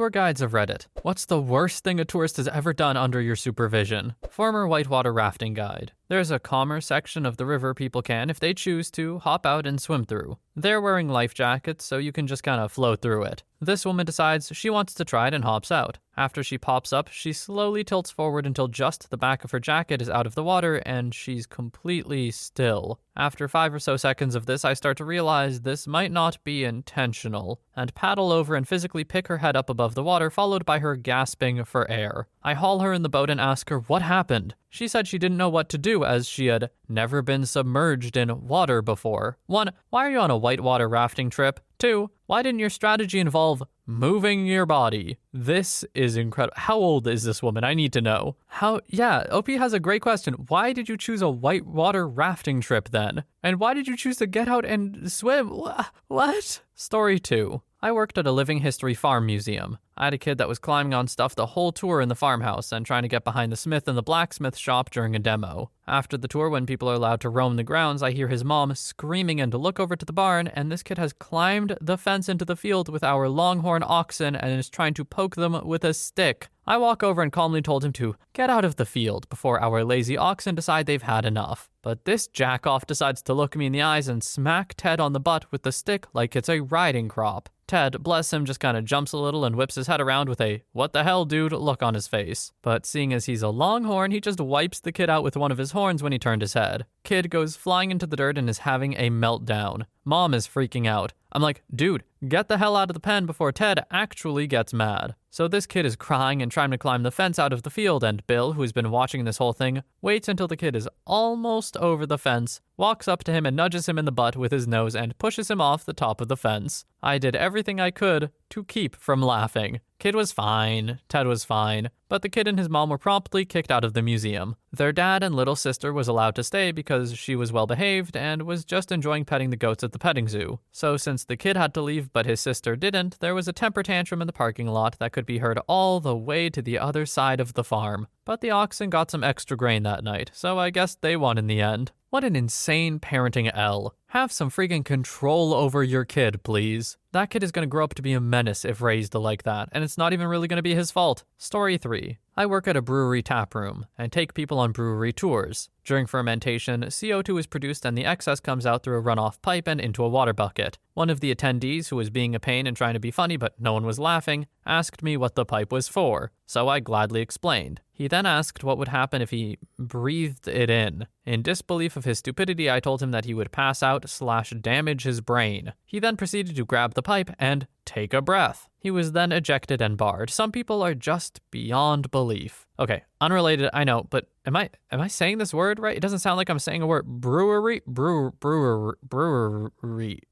tour guides of Reddit. What's the worst thing a tourist has ever done under your supervision? Former whitewater rafting guide. There's a calmer section of the river people can, if they choose to, hop out and swim through. They're wearing life jackets, so you can just kind of float through it. This woman decides she wants to try it and hops out. After she pops up, she slowly tilts forward until just the back of her jacket is out of the water and she's completely still. After 5 or so seconds of this, I start to realize this might not be intentional, and paddle over and physically pick her head up above the water, followed by her gasping for air. I haul her in the boat and ask her what happened. She said she didn't know what to do as she had never been submerged in water before. 1. Why are you on a whitewater rafting trip? 2. Why didn't your strategy involve moving your body? This is incredible. How old is this woman? I need to know. Yeah, OP has a great question. Why did you choose a whitewater rafting trip then? And why did you choose to get out and swim? What? Story 2. I worked at a living history farm museum. I had a kid that was climbing on stuff the whole tour in the farmhouse and trying to get behind the smith and the blacksmith shop during a demo. After the tour, when people are allowed to roam the grounds, I hear his mom screaming and to look over to the barn, and this kid has climbed the fence into the field with our longhorn oxen and is trying to poke them with a stick. I walk over and calmly told him to get out of the field before our lazy oxen decide they've had enough. But this jackoff decides to look me in the eyes and smack Ted on the butt with the stick like it's a riding crop. Ted, bless him, just kind of jumps a little and whips his head around with a "what the hell, dude" look on his face. But seeing as he's a longhorn, he just wipes the kid out with one of his horns when he turned his head. Kid goes flying into the dirt and is having a meltdown. Mom is freaking out. I'm like, dude, get the hell out of the pen before Ted actually gets mad. So this kid is crying and trying to climb the fence out of the field, and Bill, who's been watching this whole thing, waits until the kid is almost over the fence, walks up to him and nudges him in the butt with his nose and pushes him off the top of the fence. I did everything I could to keep from laughing. Kid was fine, Ted was fine, but the kid and his mom were promptly kicked out of the museum. Their dad and little sister was allowed to stay because she was well behaved and was just enjoying petting the goats at the petting zoo. So since the kid had to leave but his sister didn't, there was a temper tantrum in the parking lot that could be heard all the way to the other side of the farm. But the oxen got some extra grain that night, so I guess they won in the end. What an insane parenting L. Have some freaking control over your kid, please. That kid is going to grow up to be a menace if raised like that, and it's not even really going to be his fault. Story 3. I work at a brewery tap room and take people on brewery tours. During fermentation, CO2 is produced and the excess comes out through a runoff pipe and into a water bucket. One of the attendees, who was being a pain and trying to be funny but no one was laughing, asked me what the pipe was for, so I gladly explained. He then asked what would happen if he breathed it in. In disbelief of his stupidity, I told him that he would pass out / damage his brain. He then proceeded to grab the pipe and take a breath. He was then ejected and barred. Some people are just beyond belief. Okay, unrelated, I know, but am I saying this word right? It doesn't sound like I'm saying a word. Brewery.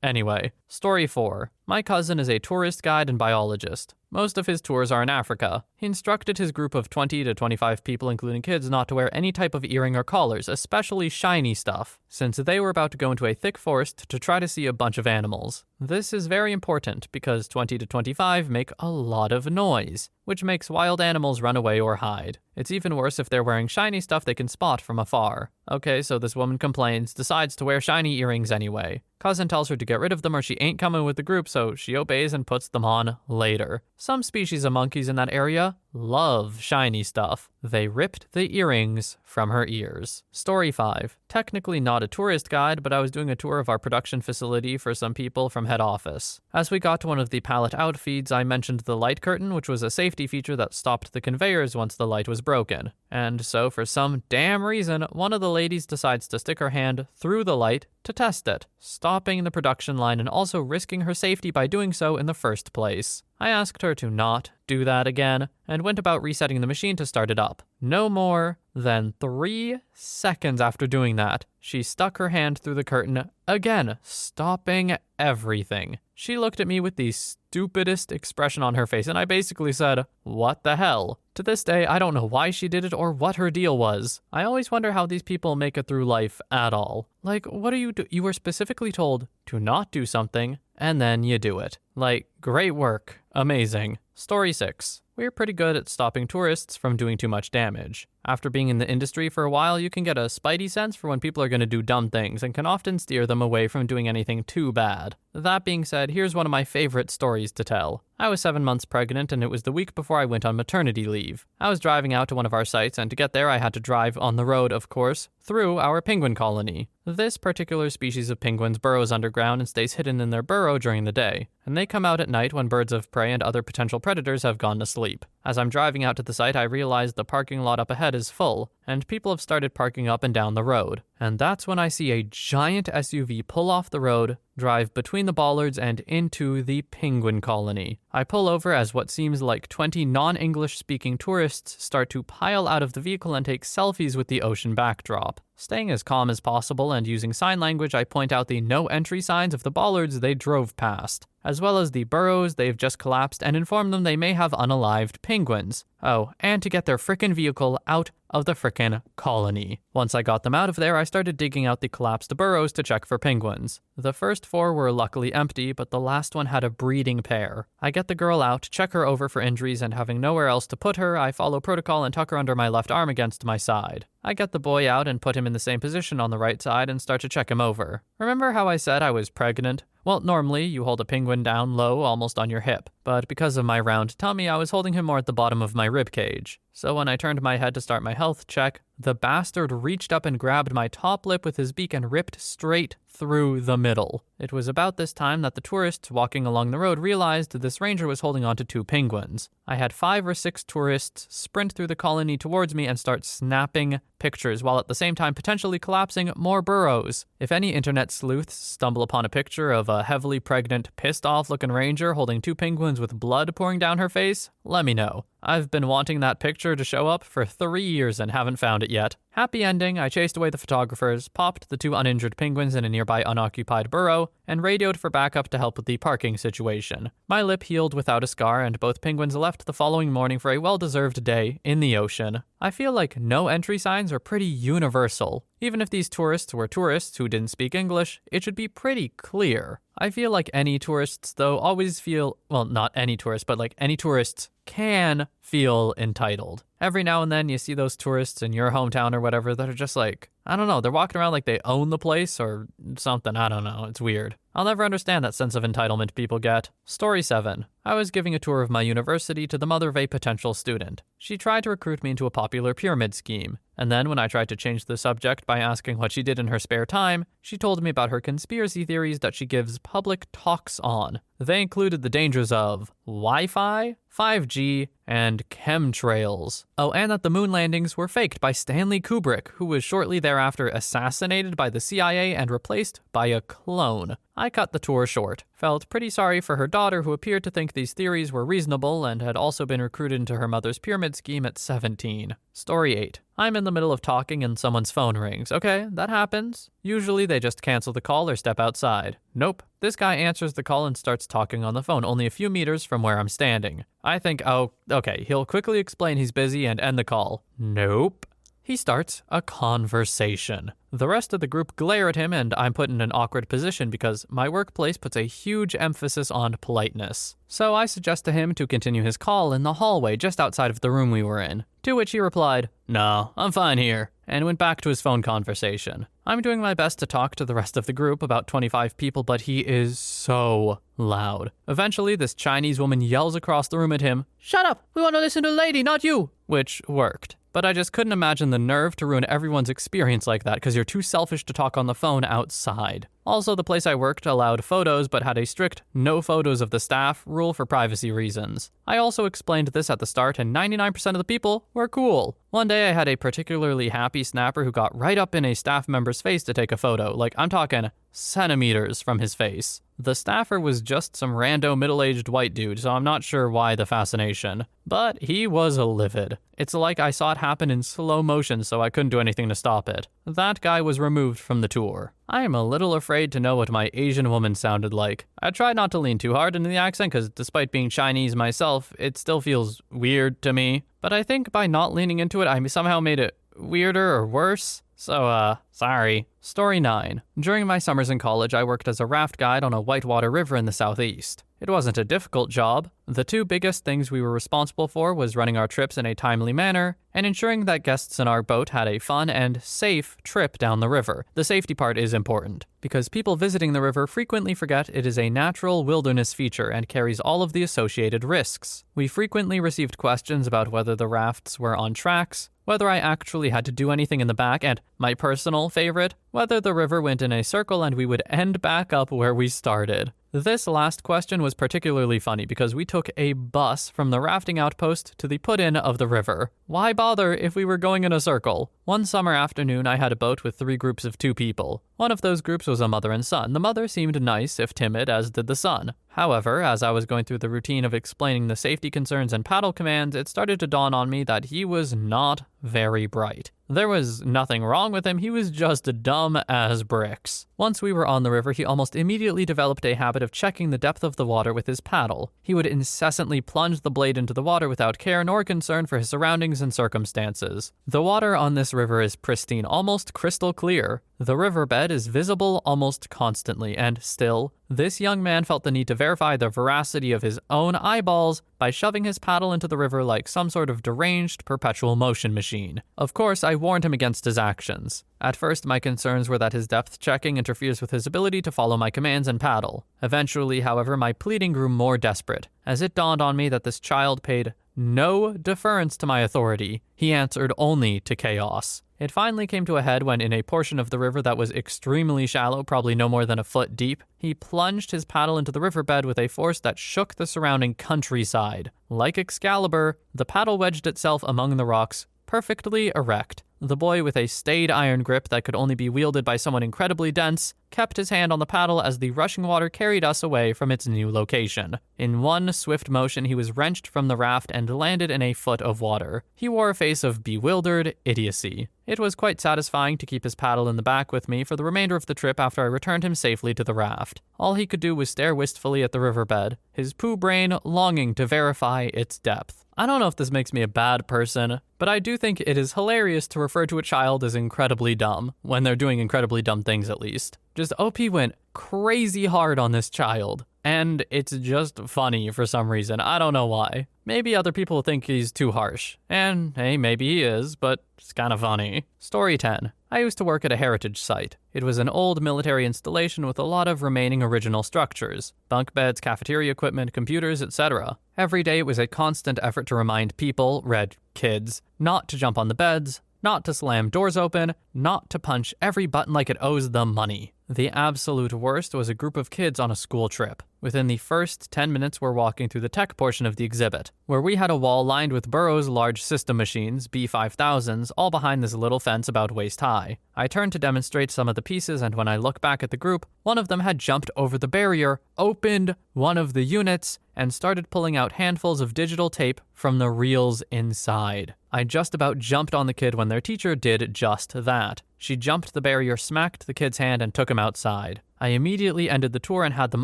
Anyway, story 4. My cousin is a tourist guide and biologist. Most of his tours are in Africa. He instructed his group of 20 to 25 people, including kids, not to wear any type of earring or collars, especially shiny stuff, since they were about to go into a thick forest to try to see a bunch of animals. This is very important because 20 to 25 make a lot of noise, which makes wild animals run away or hide. It's even worse if they're wearing shiny stuff they can spot from afar. Okay, so this woman complains, decides to wear shiny earrings anyway. Cousin tells her to get rid of them or she ain't coming with the group, so she obeys and puts them on later. Some species of monkeys in that area love shiny stuff. They ripped the earrings from her ears. Story 5. Technically not a tourist guide, but I was doing a tour of our production facility for some people from head office. As we got to one of the pallet out feeds, I mentioned the light curtain, which was a safety feature that stopped the conveyors once the light was broken. And so for some damn reason, one of the ladies decides to stick her hand through the light to test it, stopping the production line and also risking her safety by doing so in the first place. I asked her to not do that again and went about resetting the machine to start it up. No more than 3 seconds after doing that, she stuck her hand through the curtain again, stopping everything. She looked at me with the stupidest expression on her face, and I basically said, "What the hell?" To this day, I don't know why she did it or what her deal was. I always wonder how these people make it through life at all. Like, what do? You were specifically told to not do something, and then you do it. Like, great work. Amazing. Story 6. We're pretty good at stopping tourists from doing too much damage. After being in the industry for a while, you can get a spidey sense for when people are going to do dumb things and can often steer them away from doing anything too bad. That being said, here's one of my favorite stories to tell. I was 7 months pregnant and it was the week before I went on maternity leave. I was driving out to one of our sites, and to get there I had to drive on the road, of course, through our penguin colony. This particular species of penguins burrows underground and stays hidden in their burrow during the day, and they come out at night when birds of prey and other potential predators have gone to sleep. As I'm driving out to the site, I realize the parking lot up ahead is full, and people have started parking up and down the road. And that's when I see a giant SUV pull off the road, drive between the bollards and into the penguin colony. I pull over as what seems like 20 non-English speaking tourists start to pile out of the vehicle and take selfies with the ocean backdrop. Staying as calm as possible and using sign language, I point out the no entry signs of the bollards they drove past, as well as the burrows they've just collapsed, and inform them they may have unalived penguins. Oh, and to get their frickin' vehicle out of the frickin' colony. Once I got them out of there, I started digging out the collapsed burrows to check for penguins. The first 4 were luckily empty, but the last one had a breeding pair. I get the girl out, check her over for injuries, and having nowhere else to put her, I follow protocol and tuck her under my left arm against my side. I get the boy out and put him in the same position on the right side and start to check him over. Remember how I said I was pregnant? Well, normally you hold a penguin down low, almost on your hip, but because of my round tummy, I was holding him more at the bottom of my rib cage. So when I turned my head to start my health check, the bastard reached up and grabbed my top lip with his beak and ripped straight through the middle. It was about this time that the tourists walking along the road realized this ranger was holding on to 2 penguins. I had 5 or 6 tourists sprint through the colony towards me and start snapping pictures, while at the same time potentially collapsing more burrows. If any internet sleuths stumble upon a picture of a heavily pregnant, pissed off looking ranger holding 2 penguins with blood pouring down her face, let me know. I've been wanting that picture to show up for 3 years and haven't found it yet. Happy ending, I chased away the photographers, popped the 2 uninjured penguins in a nearby unoccupied burrow, and radioed for backup to help with the parking situation. My lip healed without a scar, and both penguins left the following morning for a well-deserved day in the ocean. I feel like no entry signs are pretty universal. Even if these tourists were tourists who didn't speak English, it should be pretty clear. I feel like any tourists, though, always feel, well, not any tourists, but like any tourists can feel entitled. Every now and then you see those tourists in your hometown or whatever that are just like, I don't know, they're walking around like they own the place or something. I don't know. It's weird. I'll never understand that sense of entitlement people get. Story 7. I was giving a tour of my university to the mother of a potential student. She tried to recruit me into a popular pyramid scheme. And then when I tried to change the subject by asking what she did in her spare time, she told me about her conspiracy theories that she gives public talks on. They included the dangers of Wi-Fi, 5G, and chemtrails. Oh, and that the moon landings were faked by Stanley Kubrick, who was shortly thereafter assassinated by the CIA and replaced by a clone. I cut the tour short. Felt pretty sorry for her daughter, who appeared to think these theories were reasonable and had also been recruited into her mother's pyramid scheme at 17. Story 8. I'm in the middle of talking and someone's phone rings. Okay, that happens. Usually they just cancel the call or step outside. Nope. This guy answers the call and starts talking on the phone only a few meters from where I'm standing. I think, oh, okay, he'll quickly explain he's busy and end the call. Nope. He starts a conversation. The rest of the group glare at him, and I'm put in an awkward position because my workplace puts a huge emphasis on politeness. So I suggest to him to continue his call in the hallway just outside of the room we were in, to which he replied, "No, I'm fine here," and went back to his phone conversation. I'm doing my best to talk to the rest of the group, about 25 people, but he is so loud. Eventually, this Chinese woman yells across the room at him, "Shut up! We want to listen to a lady, not you!" Which worked. But I just couldn't imagine the nerve to ruin everyone's experience like that because you're too selfish to talk on the phone outside. Also, the place I worked allowed photos but had a strict no photos of the staff rule for privacy reasons. I also explained this at the start and 99% of the people were cool. One day I had a particularly happy snapper who got right up in a staff member's face to take a photo. Like, I'm talking centimeters from his face. The staffer was just some rando middle-aged white dude, so I'm not sure why the fascination. But he was livid. It's like I saw it happen in slow motion, so I couldn't do anything to stop it. That guy was removed from the tour. I am a little afraid to know what my Asian woman sounded like. I tried not to lean too hard into the accent because despite being Chinese myself, it still feels weird to me. But I think by not leaning into it, I somehow made it weirder or worse. Sorry. Story 9. During my summers in college, I worked as a raft guide on a whitewater river in the southeast. It wasn't a difficult job. The two biggest things we were responsible for was running our trips in a timely manner and ensuring that guests in our boat had a fun and safe trip down the river. The safety part is important, because people visiting the river frequently forget it is a natural wilderness feature and carries all of the associated risks. We frequently received questions about whether the rafts were on tracks, whether I actually had to do anything in the back, and my personal favorite, whether the river went in a circle and we would end back up where we started. This last question was particularly funny because we took a bus from the rafting outpost to the put-in of the river. Why bother if we were going in a circle? One summer afternoon, I had a boat with 3 groups of 2 people. One of those groups was a mother and son. The mother seemed nice, if timid, as did the son. However, as I was going through the routine of explaining the safety concerns and paddle commands, it started to dawn on me that he was not very bright. There was nothing wrong with him, he was just dumb as bricks. Once we were on the river, he almost immediately developed a habit of checking the depth of the water with his paddle. He would incessantly plunge the blade into the water without care nor concern for his surroundings and circumstances. The water on this river is pristine, almost crystal clear. The riverbed is visible almost constantly, and still, this young man felt the need to verify the veracity of his own eyeballs by shoving his paddle into the river like some sort of deranged perpetual motion machine. Of course, I warned him against his actions. At first, my concerns were that his depth checking interferes with his ability to follow my commands and paddle. Eventually, however, my pleading grew more desperate, as it dawned on me that this child paid no deference to my authority. He answered only to chaos. It finally came to a head when, in a portion of the river that was extremely shallow, probably no more than a foot deep, he plunged his paddle into the riverbed with a force that shook the surrounding countryside. Like Excalibur, the paddle wedged itself among the rocks, perfectly erect. The boy, with a staid iron grip that could only be wielded by someone incredibly dense, kept his hand on the paddle as the rushing water carried us away from its new location. In one swift motion, he was wrenched from the raft and landed in a foot of water. He wore a face of bewildered idiocy. It was quite satisfying to keep his paddle in the back with me for the remainder of the trip after I returned him safely to the raft. All he could do was stare wistfully at the riverbed, his poo brain longing to verify its depth. I don't know if this makes me a bad person, but I do think it is hilarious to refer to a child as incredibly dumb, when they're doing incredibly dumb things at least. Just OP went crazy hard on this child, and it's just funny for some reason. I don't know why. Maybe other people think he's too harsh, and hey, maybe he is, but it's kind of funny. Story 10. I used to work at a heritage site. It was an old military installation with a lot of remaining original structures. Bunk beds, cafeteria equipment, computers, etc. Every day it was a constant effort to remind people, kids, not to jump on the beds, not to slam doors open, not to punch every button like it owes them money. The absolute worst was a group of kids on a school trip. Within the first 10 minutes, we're walking through the tech portion of the exhibit, where we had a wall lined with Burroughs' large system machines, B5000s, all behind this little fence about waist high. I turned to demonstrate some of the pieces, and when I look back at the group, one of them had jumped over the barrier, opened one of the units, and started pulling out handfuls of digital tape from the reels inside. I just about jumped on the kid when their teacher did just that. She jumped the barrier, smacked the kid's hand, and took him outside. I immediately ended the tour and had them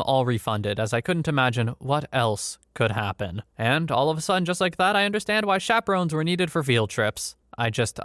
all refunded, as I couldn't imagine what else could happen. And all of a sudden, just like that, I understand why chaperones were needed for field trips. I just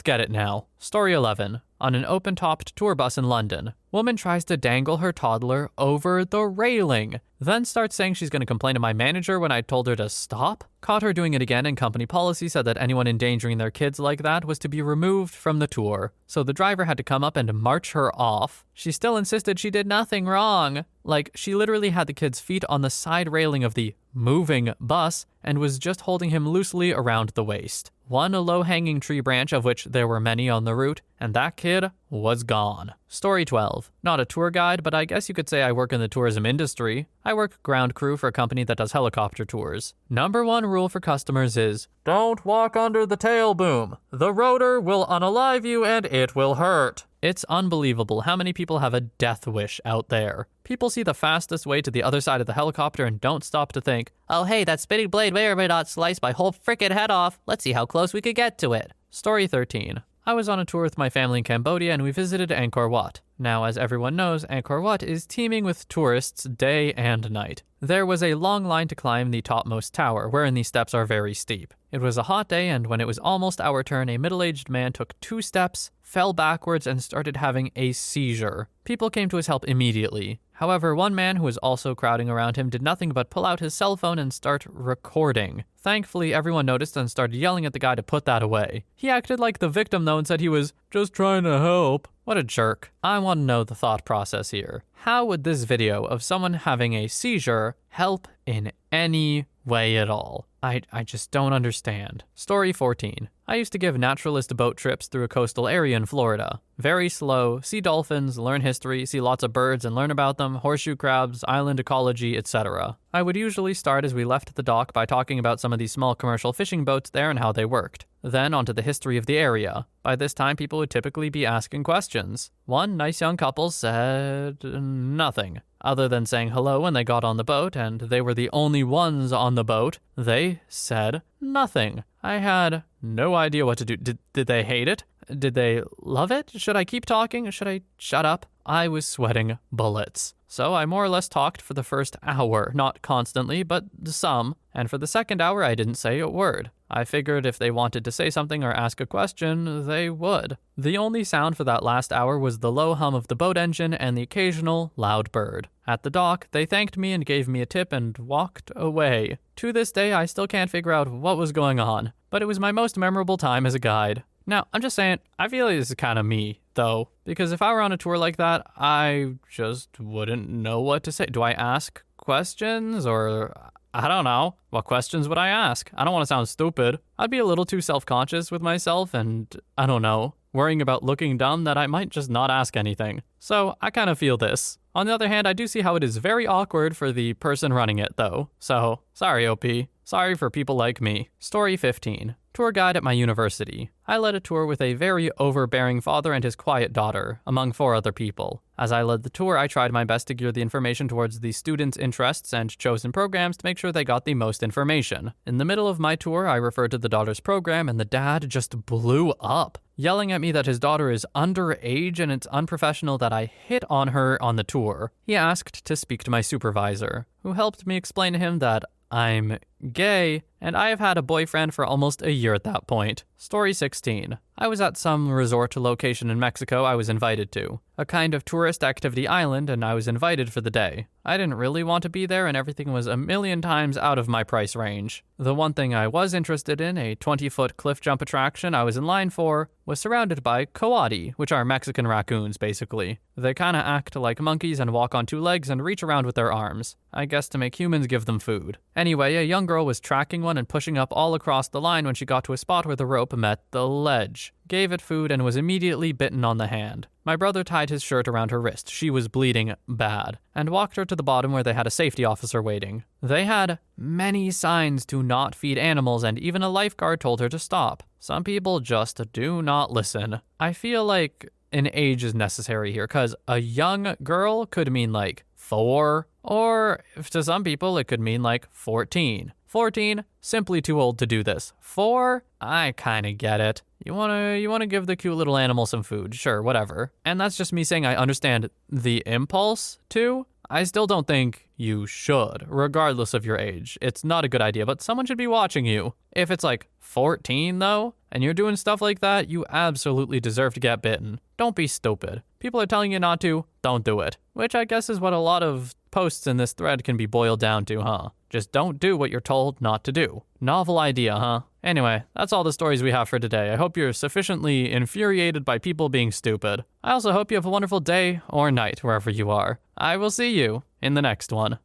get it now. Story 11. On an open-topped tour bus in London, woman tries to dangle her toddler over the railing, then starts saying she's going to complain to my manager when I told her to stop. Caught her doing it again, and company policy said that anyone endangering their kids like that was to be removed from the tour. So the driver had to come up and march her off. She still insisted she did nothing wrong. Like, she literally had the kid's feet on the side railing of the moving bus and was just holding him loosely around the waist. One low-hanging tree branch, of which there were many on the route, and that kid was gone. Story 12. Not a tour guide, but I guess you could say I work in the tourism industry. I work ground crew for a company that does helicopter tours. Number one rule for customers is, don't walk under the tail boom. The rotor will unalive you and it will hurt. It's unbelievable how many people have a death wish out there. People see the fastest way to the other side of the helicopter and don't stop to think, oh hey, that spinning blade may or may not slice my whole frickin' head off. Let's see how close we could get to it. Story 13. I was on a tour with my family in Cambodia and we visited Angkor Wat. Now, as everyone knows, Angkor Wat is teeming with tourists day and night. There was a long line to climb the topmost tower, wherein the steps are very steep. It was a hot day, and when it was almost our turn, a middle-aged man took 2 steps, fell backwards, and started having a seizure. People came to his help immediately. However, one man who was also crowding around him did nothing but pull out his cell phone and start recording. Thankfully, everyone noticed and started yelling at the guy to put that away. He acted like the victim, though, and said he was just trying to help. What a jerk. I want to know the thought process here. How would this video of someone having a seizure help in any way at all? I just don't understand. Story 14. I used to give naturalist boat trips through a coastal area in Florida. Very slow, see dolphins, learn history, see lots of birds and learn about them, horseshoe crabs, island ecology, etc. I would usually start as we left the dock by talking about some of these small commercial fishing boats there and how they worked. Then onto the history of the area. By this time, people would typically be asking questions. One nice young couple said nothing, other than saying hello when they got on the boat, and they were the only ones on the boat. They said nothing. I had no idea what to do. Did they hate it? Did they love it? Should I keep talking? Should I shut up? I was sweating bullets. So I more or less talked for the first hour, not constantly, but some. And for the second hour, I didn't say a word. I figured if they wanted to say something or ask a question, they would. The only sound for that last hour was the low hum of the boat engine and the occasional loud bird. At the dock, they thanked me and gave me a tip and walked away. To this day, I still can't figure out what was going on, but it was my most memorable time as a guide. Now, I'm just saying, I feel like this is kind of me, though, because if I were on a tour like that, I just wouldn't know what to say. Do I ask questions, or I don't know. What questions would I ask? I don't want to sound stupid. I'd be a little too self-conscious with myself and, I don't know, worrying about looking dumb that I might just not ask anything. So I kind of feel this. On the other hand, I do see how it is very awkward for the person running it, though. So, sorry, OP. Sorry for people like me. Story 15. Tour guide at my university. I led a tour with a very overbearing father and his quiet daughter, among 4 other people. As I led the tour, I tried my best to gear the information towards the students' interests and chosen programs to make sure they got the most information. In the middle of my tour, I referred to the daughter's program, and the dad just blew up, yelling at me that his daughter is underage and it's unprofessional that I hit on her on the tour. He asked to speak to my supervisor, who helped me explain to him that I'm gay, and I have had a boyfriend for almost a year at that point. Story 16. I was at some resort location in Mexico I was invited to, a kind of tourist activity island, and I was invited for the day. I didn't really want to be there, and everything was a million times out of my price range. The one thing I was interested in, a 20-foot cliff jump attraction I was in line for, was surrounded by coati, which are Mexican raccoons, basically. They kinda act like monkeys and walk on 2 legs and reach around with their arms. I guess to make humans give them food. Anyway, a young girl was tracking one and pushing up all across the line when she got to a spot where the rope met the ledge. Gave it food and was immediately bitten on the hand. My brother tied his shirt around her wrist, she was bleeding bad, and walked her to the bottom where they had a safety officer waiting. They had many signs to not feed animals, and even a lifeguard told her to stop. Some people just do not listen. I feel like an age is necessary here, because a young girl could mean like 4, or to some people it could mean like 14. 14, simply too old to do this. 4, I kinda get it. You wanna give the cute little animal some food, sure, whatever. And that's just me saying I understand the impulse too. I still don't think you should, regardless of your age. It's not a good idea, but someone should be watching you. If it's like 14 though, and you're doing stuff like that, you absolutely deserve to get bitten. Don't be stupid. People are telling you not to, don't do it. Which I guess is what a lot of posts in this thread can be boiled down to, huh? Just don't do what you're told not to do. Novel idea, huh? Anyway, that's all the stories we have for today. I hope you're sufficiently infuriated by people being stupid. I also hope you have a wonderful day or night wherever you are. I will see you in the next one.